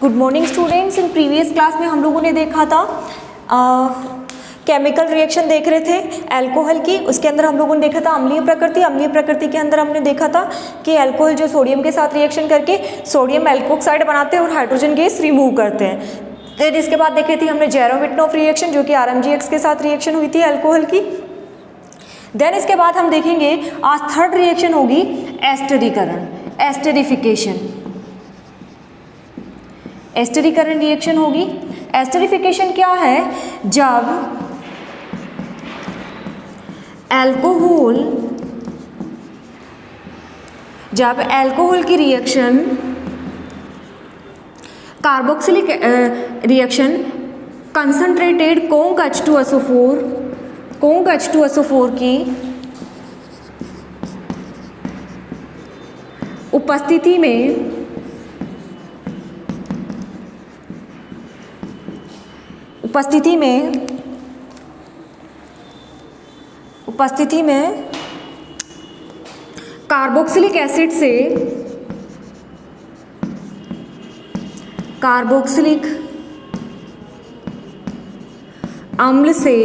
Good morning students. In previous class में हम लोगों ने देखा था केमिकल रिएक्शन देख रहे थे अल्कोहल की। उसके अंदर हम लोगों ने देखा था अम्लीय प्रकृति। अम्लीय प्रकृति के अंदर हमने देखा था कि अल्कोहल जो सोडियम के साथ रिएक्शन करके सोडियम एल्कोक्साइड बनाते हैं और हाइड्रोजन गैस रिमूव करते हैं। फिर इसके बाद देखी थी हमने जेरोमिटनॉफ रिएक्शन जो कि RMgX के साथ रिएक्शन हुई थी अल्कोहल की। देन इसके बाद हम देखेंगे आज थर्ड रिएक्शन होगी एस्टरीकरण, एस्टरीफिकेशन। एस्टरीकरण रिएक्शन होगी। एस्टरीफिकेशन क्या है? जब अल्कोहल की reaction carboxylic reaction concentrated conc H2SO4 की उपस्थिति में कार्बोक्सिलिक एसिड से कार्बोक्सिलिक अम्ल से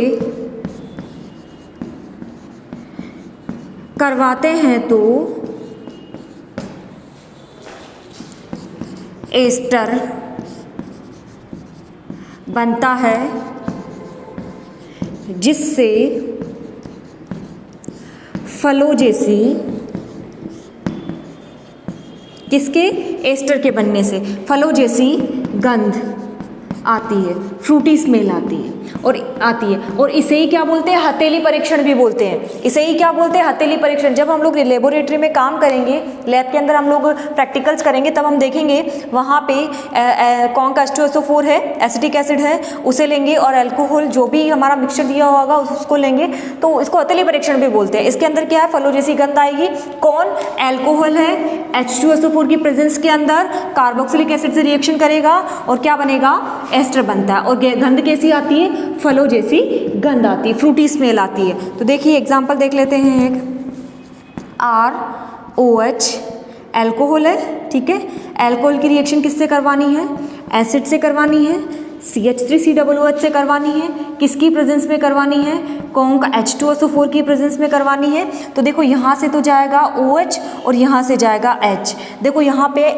करवाते हैं तो एस्टर बनता है, जिससे फलो जैसी किसके एस्टर के बनने से फलो जैसी गंध आती है, फ्रूटी स्मेल आती है और इसे ही क्या बोलते हैं? हथेली परीक्षण भी बोलते हैं। इसे ही क्या बोलते हैं? हथेली परीक्षण। जब हम लोग लेबोरेटरी में काम करेंगे, लैब के अंदर हम लोग प्रैक्टिकल्स करेंगे, तब हम देखेंगे वहाँ पे कौन का H2SO4 है, एसिटिक एसिड है, उसे लेंगे और अल्कोहल जो भी हमारा मिक्सचर दिया होगा उसको लेंगे, तो इसको हथेली परीक्षण भी बोलते हैं। इसके अंदर क्या है? फलो जैसी गंध आएगी। कौन? अल्कोहल है, H2SO4 की प्रेजेंस के अंदर कार्बोक्सिलिक एसिड से रिएक्शन करेगा और क्या बनेगा? एस्टर बनता है। और गंध कैसी आती है? फलो जैसी गंध आती है, फ्रूटी स्मेल आती है। तो देखिए एग्जांपल देख लेते हैं। एक ROH अल्कोहल है, ठीक है। अल्कोहल की रिएक्शन किससे करवानी है? एसिड से करवानी है, CH3COOH से करवानी है। किसकी प्रेजेंस में करवानी है? कौन का H2SO4 की प्रेजेंस में करवानी है। तो देखो यहाँ से तो जाएगा OH और यहाँ से जाएगा H। देखो यहाँ पे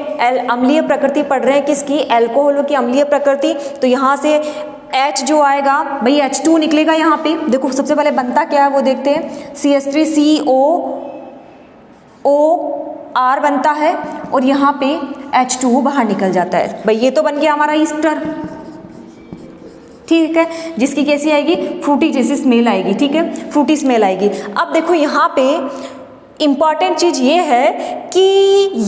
अम्लीय प्रकृति पढ़ रहे हैं किसकी? अल्कोहलों की अम्लीय प्रकृति। तो यहाँ से H जो आएगा भाई H2 निकलेगा यहाँ पे। देखो सबसे पहले बनता क्या है वो देखते हैं। CH3COOR बनता है और यहाँ पे H2 बाहर निकल जाता है। भाई ये तो बन गया हमारा ईस्टर, ठीक है, जिसकी कैसी आएगी? फ्रूटी जैसी स्मेल आएगी, ठीक है, फ्रूटी स्मेल आएगी। अब देखो यहाँ पे इम्पॉर्टेंट चीज़ ये है कि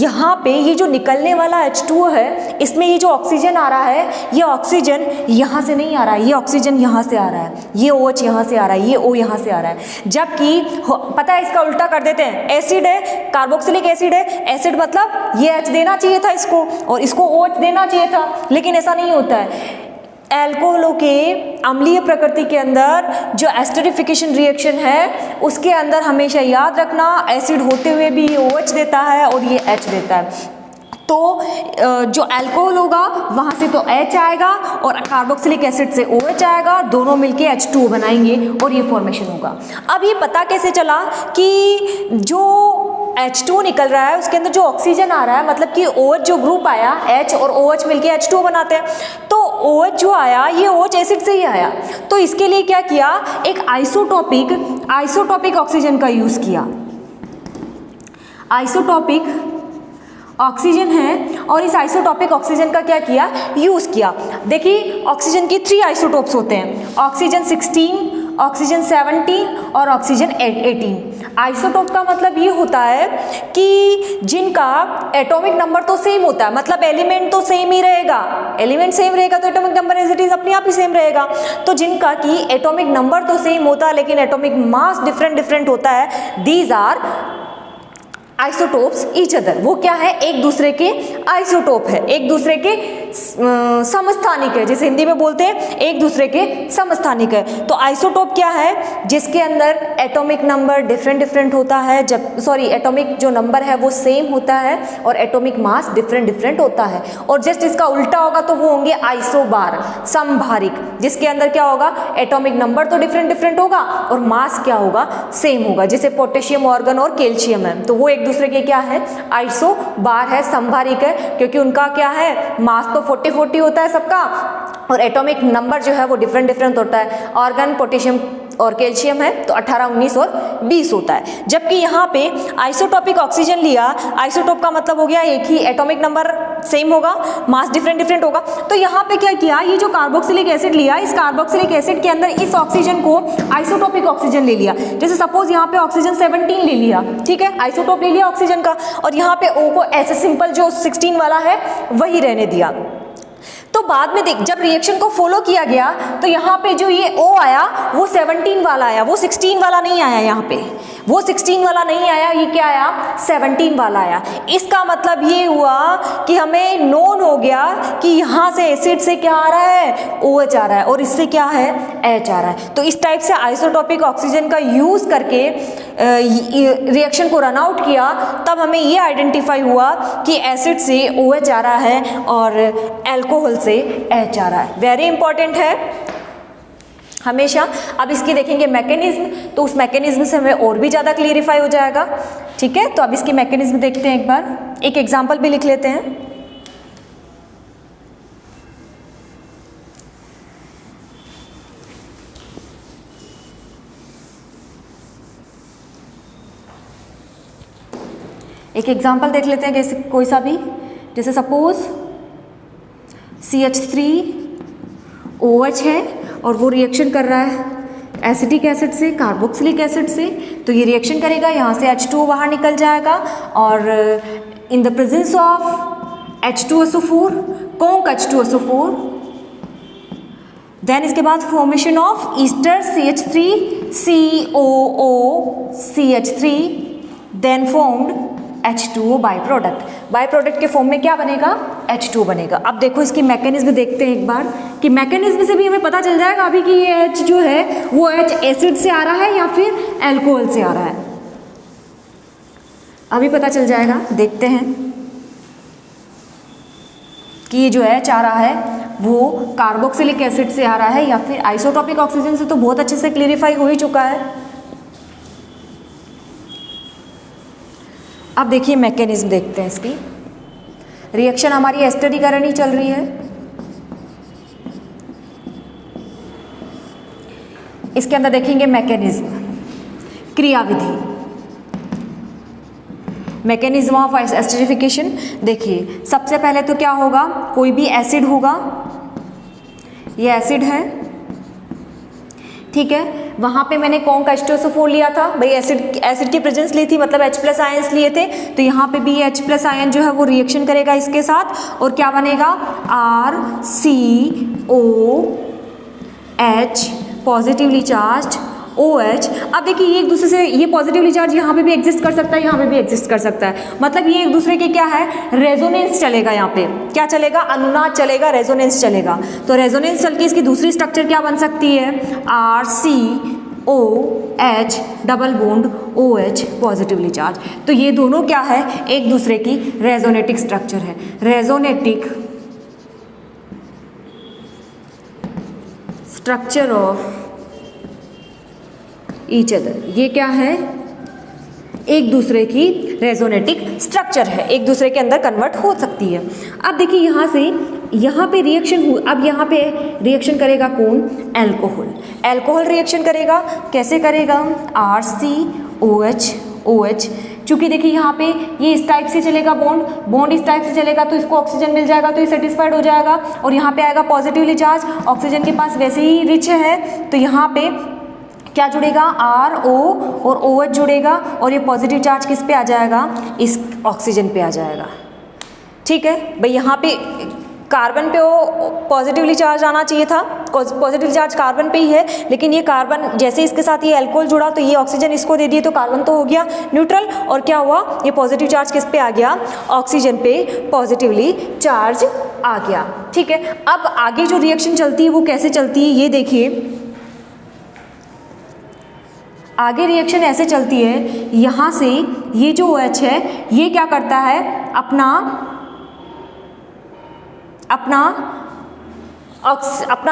यहाँ पे ये जो निकलने वाला H2O है, इसमें ये जो ऑक्सीजन आ रहा है, ये ऑक्सीजन यहाँ से नहीं आ रहा है, ये ऑक्सीजन यहाँ से आ रहा है, ये OH यहाँ से आ रहा है, ये O यहाँ से आ रहा है। जबकि पता है इसका उल्टा कर देते हैं। एसिड है, कार्बोक्सिलिक एसिड है, एसिड मतलब ये H देना चाहिए था इसको और इसको OH देना चाहिए था, लेकिन ऐसा नहीं होता है। अल्कोहलों के अम्लीय प्रकृति के अंदर जो एस्टरीफिकेशन रिएक्शन है, उसके अंदर हमेशा याद रखना एसिड होते हुए भी ये OH देता है और ये H देता है। तो जो अल्कोहल होगा वहाँ से तो H आएगा और कार्बोक्सिलिक एसिड से OH आएगा, दोनों मिलके H2O बनाएंगे और ये फॉर्मेशन होगा। अब ये पता कैसे चला कि जो H2O निकल रहा है उसके अंदर जो ऑक्सीजन आ रहा है, मतलब कि OH जो ग्रुप आया, H और OH मिलके H2O बनाते हैं। तो OH जो आया ये OH एसिड से ही आया। तो इसके लिए क्या किया? एक आइसोटॉपिक ऑक्सीजन का यूज किया। आइसोटॉपिक ऑक्सीजन है और इस आइसोटॉपिक ऑक्सीजन का क्या किया? यूज किया। देखिए ऑक्सीजन की 3 आइसोटोप्स होते हैं, ऑक्सीजन 16, ऑक्सीजन 17 और ऑक्सीजन 18। आइसोटोप का मतलब ये होता है कि जिनका एटॉमिक नंबर तो सेम होता है, मतलब एलिमेंट तो सेम ही रहेगा, एलिमेंट सेम रहेगा तो atomic number as it is अपने आप ही सेम रहेगा। तो जिनका कि एटॉमिक नंबर तो सेम होता है लेकिन एटॉमिक मास डिफरेंट होता है, these are isotopes each other. वो क्या है? एक दूसरे के आइसोटोप है, एक दूसरे के समस्थानिक है, जिसे हिंदी में बोलते हैं एक दूसरे के समस्थानिक है। तो आइसोटोप क्या है, जिसके अंदर एटॉमिक नंबर डिफरेंट होता है, एटॉमिक जो नंबर है वो सेम होता है और एटॉमिक मास डिफरेंट होता है। और जस्ट इसका उल्टा होगा तो वो होंगे आइसोबार, समभारिक, जिसके अंदर क्या होगा, एटॉमिक नंबर तो डिफरेंट होगा और मास क्या होगा, सेम होगा। जैसे पोटेशियम, ऑर्गन और कैल्शियम है, तो वो एक दूसरे के क्या है, आइसोबार है, समभारिक है, क्योंकि उनका क्या है, मास तो 40 होता है सबका और एटॉमिक नंबर जो है वो डिफरेंट होता है। ऑर्गन, पोटेशियम और कैल्शियम है तो 18, 19 और 20 होता है। जबकि यहाँ पे आइसोटॉपिक ऑक्सीजन लिया, आइसोटोप का मतलब हो गया एक ही, एटॉमिक नंबर सेम होगा, मास डिफरेंट होगा। तो यहाँ पे क्या किया, ये जो कार्बोक्सिलिक एसिड लिया, इस कार्बोक्सिलिक एसिड के अंदर इस ऑक्सीजन को आइसोटॉपिक ऑक्सीजन ले लिया। जैसे सपोज यहाँ पे ऑक्सीजन 17 ले लिया, ठीक है, आइसोटोप ले लिया ऑक्सीजन का, और यहाँ पे O को ऐसे सिंपल जो 16 वाला है वही रहने दिया। तो बाद में देख, जब रिएक्शन को फॉलो किया गया तो यहाँ पे जो ये O आया वो 17 वाला आया, वो 16 वाला नहीं आया, यहाँ पे वो 16 वाला नहीं आया, ये क्या आया, 17 वाला आया। इसका मतलब ये हुआ कि हमें नोन हो गया कि यहाँ से एसिड से क्या आ रहा है, OH आ रहा है, और इससे क्या है, H आ रहा है। तो इस टाइप से आइसोटॉपिक ऑक्सीजन का यूज करके रिएक्शन को रन आउट किया, तब हमें ये आइडेंटिफाई हुआ कि एसिड से OH आ रहा है और एल्कोहल से H आ रहा है। वेरी इंपॉर्टेंट है हमेशा। अब इसकी देखेंगे मैकेनिज्म, तो उस मैकेनिज्म से हमें और भी ज़्यादा क्लियरिफाई हो जाएगा, ठीक है। तो अब इसकी मैकेनिज्म देखते हैं, एक बार एक एग्जांपल भी लिख लेते हैं। एक एग्जांपल देख लेते हैं, जैसे कोई सा भी, जैसे सपोज CH3OH है और वो रिएक्शन कर रहा है एसिटिक एसिड से कार्बोक्सिलिक एसिड से, तो ये रिएक्शन करेगा, यहाँ से H2O बाहर निकल जाएगा और in the presence of H2SO4, कौन H2SO4, देन इसके बाद formation of ester CH3COOCH3, then formed H2O by product के फॉर्म में क्या बनेगा, H2O बनेगा। अब देखो इसकी मैकेनिज्म देखते हैं एक बार, कि मैकेनिज्म से भी हमें पता चल जाएगा अभी कि ये H जो है वो H एसिड से आ रहा है या फिर एल्कोहल से आ रहा है, अभी पता चल जाएगा। देखते हैं कि ये जो H आ रहा है वो कार्बोक्सिलिक एसिड से आ रहा है या फिर आइसोटॉपिक ऑक्सीजन से, तो बहुत अच्छे से क्लियरिफाई हो ही चुका है। अब देखिए मैकेनिज्म देखते हैं इसकी। रिएक्शन हमारी एस्टरीकरण ही चल रही है, इसके अंदर देखेंगे मैकेनिज्म, क्रियाविधि, मैकेनिज्म ऑफ एस्टरिफिकेशन। देखिए सबसे पहले तो क्या होगा, कोई भी एसिड होगा, ये एसिड है, ठीक है, वहाँ पे मैंने कौन का H2SO4 लिया था भाई, एसिड की प्रेजेंस ली थी, मतलब H+ आयंस लिए थे, तो यहाँ पे भी H+ आयन जो है वो रिएक्शन करेगा इसके साथ और क्या बनेगा, RCOH पॉजिटिवली चार्ज OH। अब देखिए ये एक दूसरे से, ये पॉजिटिवली चार्ज यहाँ पे भी एग्जिस्ट कर सकता है, यहाँ पे भी एग्जिस्ट कर सकता है, मतलब ये एक दूसरे के क्या है, रेजोनेंस चलेगा, यहाँ पे क्या चलेगा, अनुनाद चलेगा, रेजोनेंस चलेगा। तो रेजोनेंस चल के इसकी दूसरी स्ट्रक्चर क्या बन सकती है, RCOH double bond OH positively charge. तो ये दोनों क्या है, एक दूसरे की रेजोनेटिक स्ट्रक्चर है, रेजोनेटिक स्ट्रक्चर ऑफ ईच अदर। ये क्या है, एक दूसरे की रेजोनेटिक स्ट्रक्चर है, एक दूसरे के अंदर कन्वर्ट हो सकती है। अब देखिए यहाँ से यहाँ पे रिएक्शन हुई, अब यहाँ पे रिएक्शन करेगा कौन, एल्कोहल। एल्कोहल रिएक्शन करेगा, कैसे करेगा, RCOH। चूँकि देखिए यहाँ पे ये इस टाइप से चलेगा, बॉन्ड इस टाइप से चलेगा, तो इसको ऑक्सीजन मिल जाएगा, तो ये सेटिस्फाइड हो जाएगा, और यहाँ पे आएगा पॉजिटिवली चार्ज, ऑक्सीजन के पास वैसे ही रिच है, तो यहाँ पे क्या जुड़ेगा, RO और OH जुड़ेगा, और ये पॉजिटिव चार्ज किस पे आ जाएगा, इस ऑक्सीजन पे आ जाएगा, ठीक है भाई। यहाँ पे कार्बन पे वो पॉजिटिवली चार्ज आना चाहिए था, पॉजिटिव चार्ज कार्बन पे ही है, लेकिन ये कार्बन जैसे इसके साथ ये अल्कोहल जुड़ा तो ये ऑक्सीजन इसको दे दिए तो कार्बन तो हो गया न्यूट्रल, और क्या हुआ, ये पॉजिटिव चार्ज किस पे आ गया, ऑक्सीजन पे पॉजिटिवली चार्ज आ गया। ठीक है, अब आगे जो रिएक्शन चलती है वो कैसे चलती है ये देखिए। आगे रिएक्शन ऐसे चलती है, यहाँ से ये जो OH है ये क्या करता है, अपना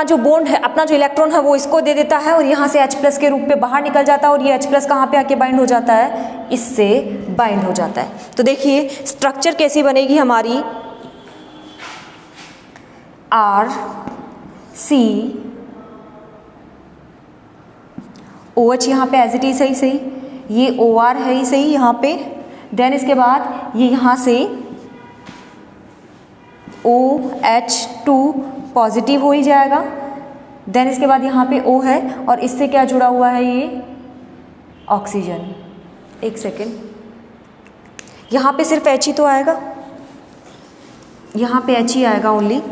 जो बॉन्ड है, अपना जो इलेक्ट्रॉन है वो इसको दे देता है और यहाँ से H+ के रूप में बाहर निकल जाता है, और ये H+ कहाँ पे आके बाइंड हो जाता है, इससे बाइंड हो जाता है। तो देखिए स्ट्रक्चर कैसी बनेगी हमारी, RCOH यहाँ पे एज इट इज है ही सही, ये OR है ही सही यहाँ पे, देन इसके बाद ये यहाँ से OH2 पॉजिटिव हो ही जाएगा, देन इसके बाद यहाँ पे O है और इससे क्या जुड़ा हुआ है, ये ऑक्सीजन। एक सेकेंड, यहाँ पे सिर्फ H ही तो आएगा, यहाँ पे H ही आएगा ओनली,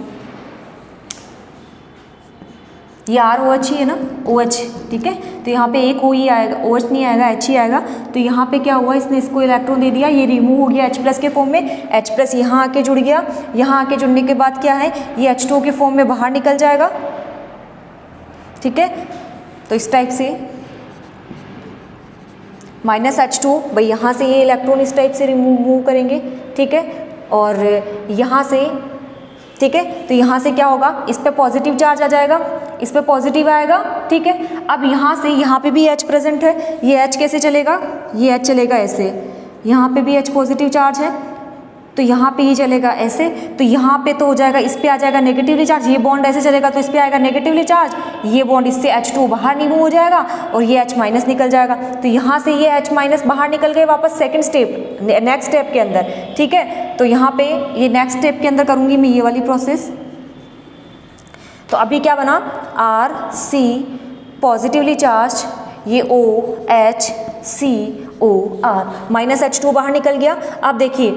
ये ROH ही है ना, OH, ठीक है, तो यहाँ पे एक O ही आएगा, OH नहीं आएगा, H ही आएगा। तो यहाँ पे क्या हुआ, इसने इसको इलेक्ट्रॉन दे दिया, ये रिमूव हो गया H+ के फॉर्म में, H+ यहाँ आके जुड़ गया, यहाँ आके जुड़ने के बाद क्या है, ये H2 के फॉर्म में बाहर निकल जाएगा। ठीक है, तो इस टाइप से -H2, भाई यहाँ से ये इलेक्ट्रॉन इस टाइप से रिमूव करेंगे। ठीक है, और यहाँ से, ठीक है, तो यहाँ से क्या होगा, इस पे पॉजिटिव चार्ज आ जाएगा, इस पे पॉजिटिव आएगा। ठीक है, अब यहाँ से यहाँ पे भी H प्रेजेंट है, ये H कैसे चलेगा, ये H चलेगा ऐसे, यहाँ पे भी H पॉजिटिव चार्ज है तो यहाँ पे ही चलेगा ऐसे, तो यहाँ पे तो हो जाएगा, इस पे आ जाएगा नेगेटिवली चार्ज, ये बॉन्ड ऐसे चलेगा तो इस पे आएगा नेगेटिवली चार्ज, ये बॉन्ड इससे H2 बाहर रिमूव हो जाएगा और ये H- निकल जाएगा। तो यहाँ से ये H- बाहर निकल गए वापस सेकंड स्टेप, नेक्स्ट स्टेप के अंदर। ठीक है, तो यहाँ पे ये नेक्स्ट स्टेप के अंदर करूँगी मैं ये वाली प्रोसेस। तो अभी क्या बना, RC पॉजिटिवली चार्ज, ये OHCOR, -H2 बाहर निकल गया। अब देखिए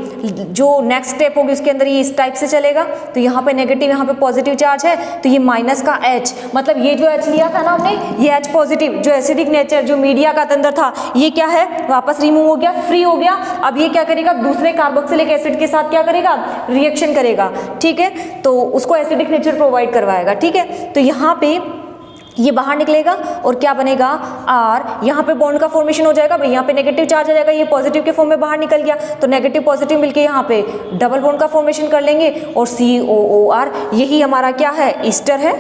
जो नेक्स्ट स्टेप होगी उसके अंदर ये इस टाइप से चलेगा, तो यहाँ पे नेगेटिव, यहाँ पे पॉजिटिव चार्ज है, तो ये माइनस का H, मतलब ये जो H लिया था ना हमने, ये H पॉजिटिव, जो एसिडिक नेचर जो मीडिया का अंदर था, ये क्या है, वापस रिमूव हो गया, फ्री हो गया। अब ये क्या करेगा, दूसरे कार्बोक्सिलिक एसिड के साथ क्या करेगा, रिएक्शन करेगा। ठीक है, तो उसको एसिडिक नेचर प्रोवाइड करवाएगा। ठीक है, तो यहाँ पे ये बाहर निकलेगा और क्या बनेगा, R, यहाँ पे बॉन्ड का फॉर्मेशन हो जाएगा, भाई यहाँ पे नेगेटिव चार्ज आ जाएगा, ये पॉजिटिव के फॉर्म में बाहर निकल गया, तो नेगेटिव पॉजिटिव मिलके यहाँ पे डबल बॉन्ड का फॉर्मेशन कर लेंगे और COOR, यही हमारा क्या है, ईस्टर है,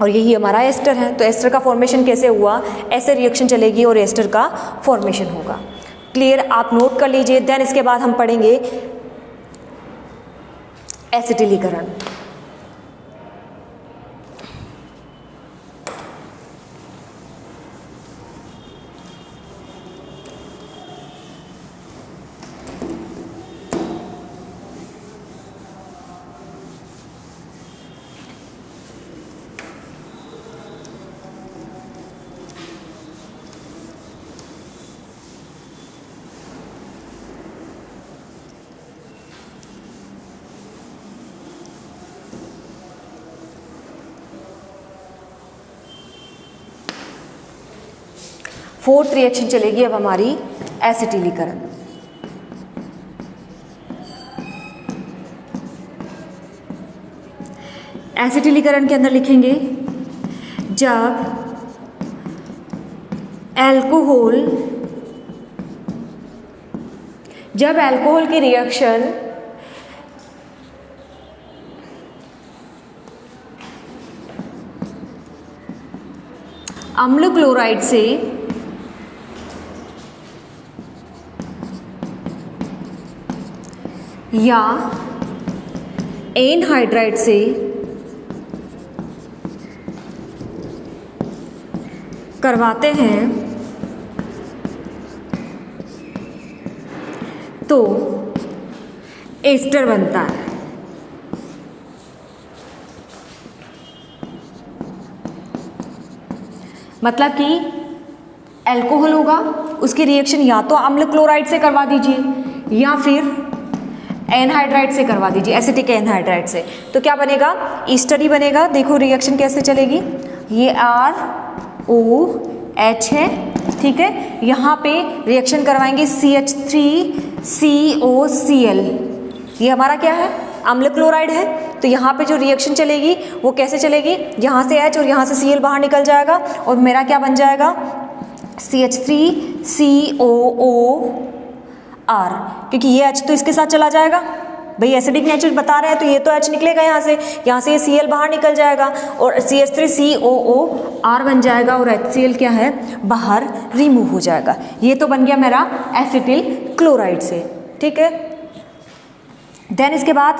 और यही हमारा एस्टर है। तो एस्टर का फॉर्मेशन कैसे हुआ, ऐसे रिएक्शन चलेगी और एस्टर का फॉर्मेशन होगा। क्लियर, आप नोट कर लीजिए। देन इसके बाद हम पढ़ेंगे एसिटिलीकरण। फोर्थ रिएक्शन चलेगी अब हमारी एसिटिलीकरण। एसिटिलीकरण के अंदर लिखेंगे, जब अल्कोहल की रिएक्शन अम्ल क्लोराइड से या एनहाइड्राइड से करवाते हैं तो एस्टर बनता है। मतलब कि अल्कोहल होगा, उसकी रिएक्शन या तो अम्ल क्लोराइड से करवा दीजिए या फिर एनहाइड्राइड से करवा दीजिए, एसिटिक एनहाइड्राइड से। तो क्या बनेगा, ईस्टर ही बनेगा। देखो रिएक्शन कैसे चलेगी, ये ROH है, ठीक है। यहाँ पे रिएक्शन करवाएंगे CH3COCl, ये हमारा क्या है, अम्ल क्लोराइड है। तो यहाँ पे जो रिएक्शन चलेगी वो कैसे चलेगी, यहाँ से H और यहाँ से Cl बाहर निकल जाएगा और मेरा क्या बन जाएगा, CH3COOR, क्योंकि ये H तो इसके साथ चला जाएगा, भाई एसिडिक नेचर बता रहे हैं तो ये तो H निकलेगा यहाँ से ये Cl बाहर निकल जाएगा और CH3COOR बन जाएगा और HCl क्या है, बाहर रिमूव हो जाएगा। ये तो बन गया मेरा एसिटिल क्लोराइड से, ठीक है। देन इसके बाद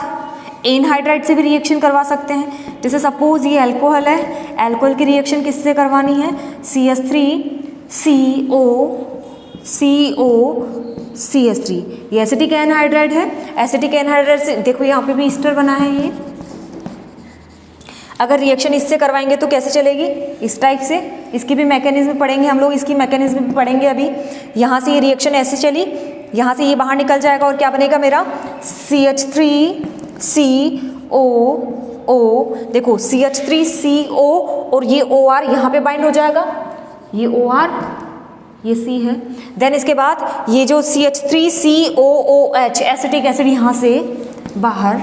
एनहाइड्राइड से भी रिएक्शन करवा सकते हैं। जैसे सपोज ये अल्कोहल है, अल्कोहल की रिएक्शन किससे करवानी है, CH3COCH3, ये एसिटिक एनहाइड्राइड है। एसिटिक एनहाइड्राइड से देखो यहाँ पे भी ईस्टर बना है ये। अगर रिएक्शन इससे करवाएंगे तो कैसे चलेगी, इस टाइप से। इसकी भी मैकेनिज्म पढ़ेंगे हम लोग, इसकी मैकेनिज्म भी पढ़ेंगे अभी। यहाँ से ये रिएक्शन ऐसे चली, यहाँ से ये बाहर निकल जाएगा और क्या बनेगा मेरा, CH3COO, देखो CH3CO और ये OR यहाँ पे बाइंड हो जाएगा, ये OR ये C है। देन इसके बाद ये जो CH3COOH एसिटिक एसिड यहाँ से बाहर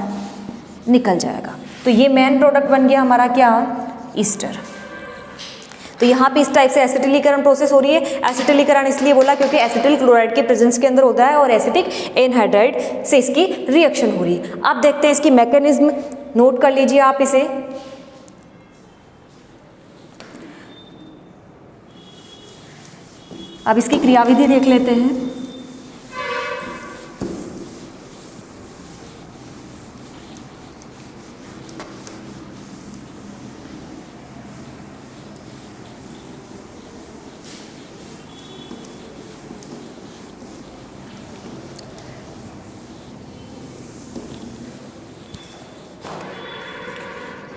निकल जाएगा। तो ये मेन प्रोडक्ट बन गया हमारा क्या, ईस्टर। तो यहाँ पे इस टाइप से एसिटिलीकरण प्रोसेस हो रही है। एसिटिलीकरण इसलिए बोला क्योंकि एसिटिल क्लोराइड के प्रेजेंस के अंदर होता है और एसिटिक एनहाइड्राइड से इसकी रिएक्शन हो रही है। अब देखते हैं इसकी मैकेनिज्म, नोट कर लीजिए आप इसे। अब इसकी क्रियाविधि देख लेते हैं।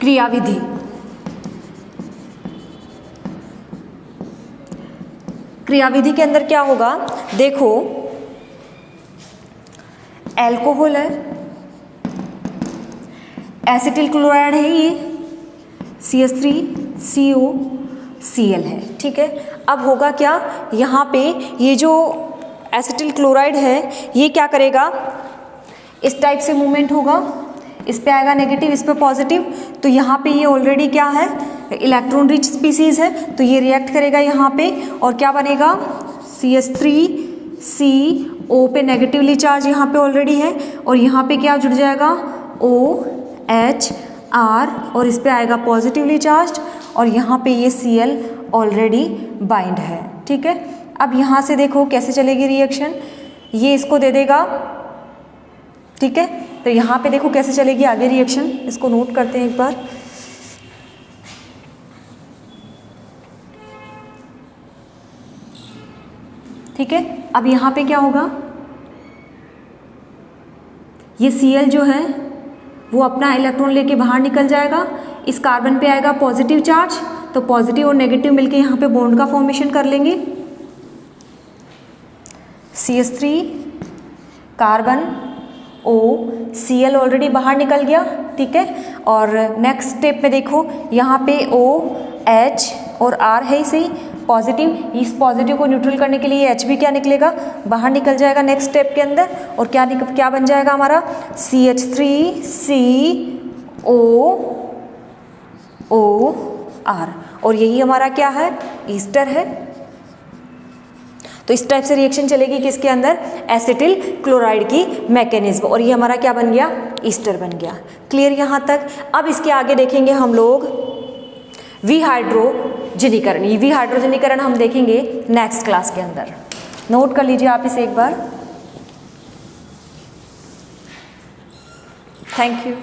क्रियाविधि, क्रियाविधि के अंदर क्या होगा, देखो अल्कोहल है, एसिटिल क्लोराइड है, ये CH3COCl है, ठीक है। अब होगा क्या, यहाँ पे ये जो एसिटिल क्लोराइड है ये क्या करेगा, इस टाइप से मूवमेंट होगा, इस पे आएगा नेगेटिव, इस पे पॉजिटिव। तो यहाँ पे ये ऑलरेडी क्या है, इलेक्ट्रॉन रिच स्पीसीज है, तो ये रिएक्ट करेगा यहाँ पे और क्या बनेगा, CH3CO पे नेगेटिवली चार्ज यहाँ पे ऑलरेडी है और यहाँ पे क्या जुड़ जाएगा, OHR और इस पे आएगा पॉजिटिवली चार्ज और यहाँ पे ये Cl ऑलरेडी बाइंड है, ठीक है। अब यहाँ से देखो कैसे चलेगी रिएक्शन, ये इसको दे देगा, ठीक है। तो यहाँ पे देखो कैसे चलेगी आगे रिएक्शन, इसको नोट करते हैं एक बार। ठीक है, अब यहाँ पे क्या होगा, ये Cl जो है वो अपना इलेक्ट्रॉन लेके बाहर निकल जाएगा, इस कार्बन पे आएगा पॉजिटिव चार्ज, तो पॉजिटिव और नेगेटिव मिलके यहाँ पे बॉन्ड का फॉर्मेशन कर लेंगे, CH3 carbon O, Cl already बाहर निकल गया, ठीक है। और नेक्स्ट स्टेप में देखो यहाँ पे OH और R है सही पॉजिटिव, इस पॉजिटिव को न्यूट्रल करने के लिए H भी क्या निकलेगा, बाहर निकल जाएगा नेक्स्ट स्टेप के अंदर और क्या बन जाएगा हमारा CH3COOR और यही हमारा क्या है, ईस्टर है। तो इस टाइप से रिएक्शन चलेगी किसके अंदर, एसिटिल क्लोराइड की मैकेनिज्म, और ये हमारा क्या बन गया, ईस्टर बन गया। क्लियर यहाँ तक। अब इसके आगे देखेंगे हम लोग विहाइड्रोजनीकरण। ये विहाइड्रोजनीकरण हम देखेंगे नेक्स्ट क्लास के अंदर, नोट कर लीजिए आप इसे एक बार। Thank you.